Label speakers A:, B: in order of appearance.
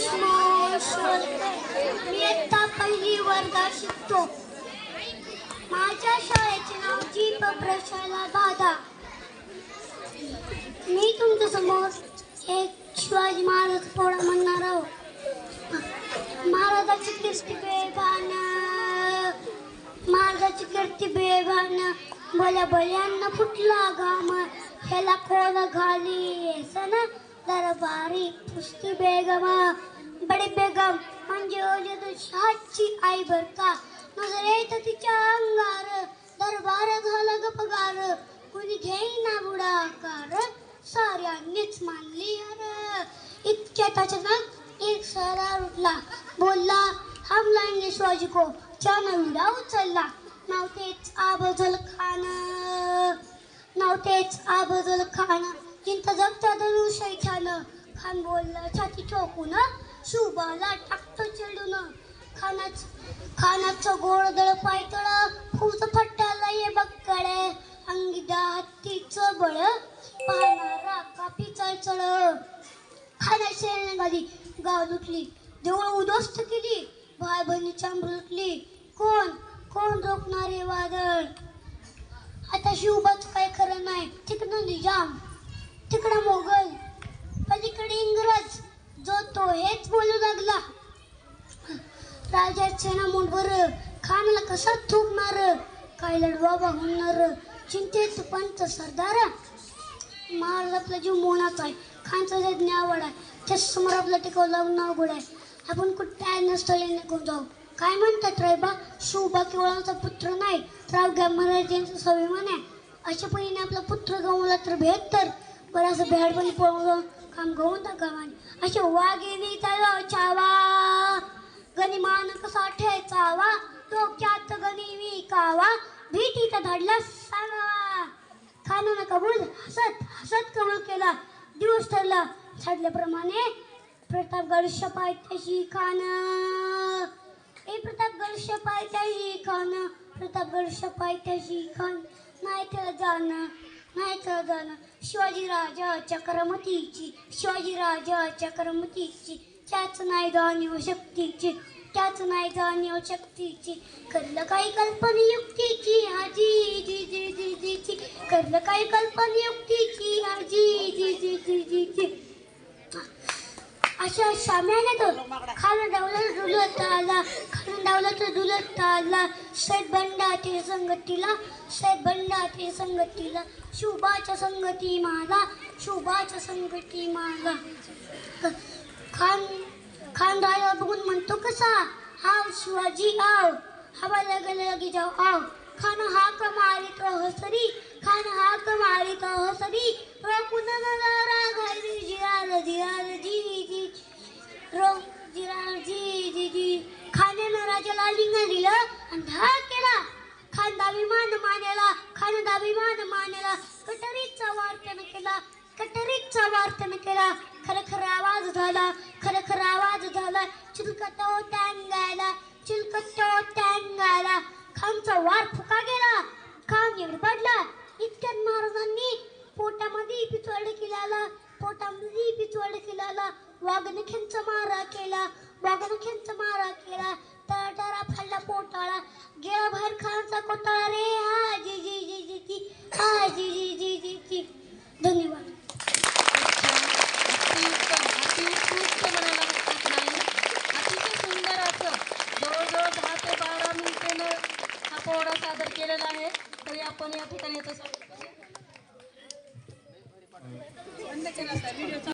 A: मी इयत्ता पहिली वर्गात शिकतो. माझ्या शाळेचे नाव जीप प्रशाला दादा. मी तुमच्या समोर एक शिवाजी महाराज पोळा म्हणणार आहोत. महाराजाची कीर्ती बेभान भल्या भल्यांना फुटला घाम ह्याला खोल घाली सन दरबारी पुस्ती बेगम. बडी बेगम म्हणजे ओली शहाची आई बर का. नजर येत तिच्या अंगार दरबार झाला गपगार. कुणी घेईना बुडाकार साऱ्यांनीच मानली हर. इतक्यात अचानक एक सरदार उठला, बोलला हम लाएंगे शिवाजी को. त्यानं विडा उचलला. नाव तेच अफजल खान. चिंता जगता दनुशाही खान बोलला छाती ठोकून, शिवबाला टाकतो चिडून. खानाचं गोळदळ पायतळ फुस फट्टाला ये बक्कडे. अंगीदा हत्तीचं बळ पाहणारा कापी चळचळ. खाना शेण गाली गाव लुटली, देऊळ उद्ध्वस्त केली, भाई बहिणीची लुटली. कोण रोखणारे वादळ. आता शिवबाच काय खरं नाही. तिकडं निजाम, तिकडं मोगल, पलीकडे इंग्रज. जो तो हेच बोलू लागला. राजाचे ना मुंडवर खानाला कसा थोपणार. काय लढवा होणार. चिंतेत पंच सरदार. महाराज आपला जीव मोनाचा आहे. खानचा यज्ञ आवड आहे. त्या समोर आपला टिकवलं अवघड आहे. आपण कुठे नसतळे निघून जाऊ. काय म्हणतात रायबा, शिवबा केवळाचा पुत्र नाही, रावघ्या महाराजांचा स्वाभिमान आहे. अशा परीने आपला पुत्र गमावला तर बेहत्तर. बरं असं बेहडपणी पळून काम गवून टाकावाने. असे वाघिणीचा छावा गनिमान कसा ठेचावा. डोक्यात गणी विकावा, भीतीचा धाडला सांगावा. खानानं कबूल हसत कबूल केला. दिवस ठरला ठरल्याप्रमाणे प्रतापगड शपायत्याशी खान. प्रतापगड शपायत्याशी खान. नाही तर जाणं शिवाजी राजा चक्रमतीची त्याच नाही जाणीव शक्तीची. करलं काही कल्पनायुक्तीची अशा शाम्याने तो खाना डावला तर डुलत आला. सैद बंडातील संगतीला शिवबाच्या संगती माला. खान राजा बघून म्हणतो कसा, आव शिवाजी आव. हवा लगी जाओ आव. खान हाक मारित हसरी. खाण्यानं राजाला लिंगण दिलं आणि धाक केला. खान दाभिमान मानेला. कटरीचा वार केला. खरखर आवाज झाला. चिलकतो टँगायला. खानचा वार फुका गेला. खान एडबडला. इतक्यात महाराजांनी पोटामध्ये पिचवड केला. वाघनख्यांचा मारा केला. तळाटारा फाडला पोटाळा. गेला बाहेर खानचा कोटाळा रे. धन्यवाद.
B: अतिउत्कृष्ट म्हणायला हरकत नाही. अतिशय सुंदर असं जवळजवळ 10 ते 12 मिनिटानं हा पोवाडा सादर केलेला आहे. तरी आपण या ठिकाणी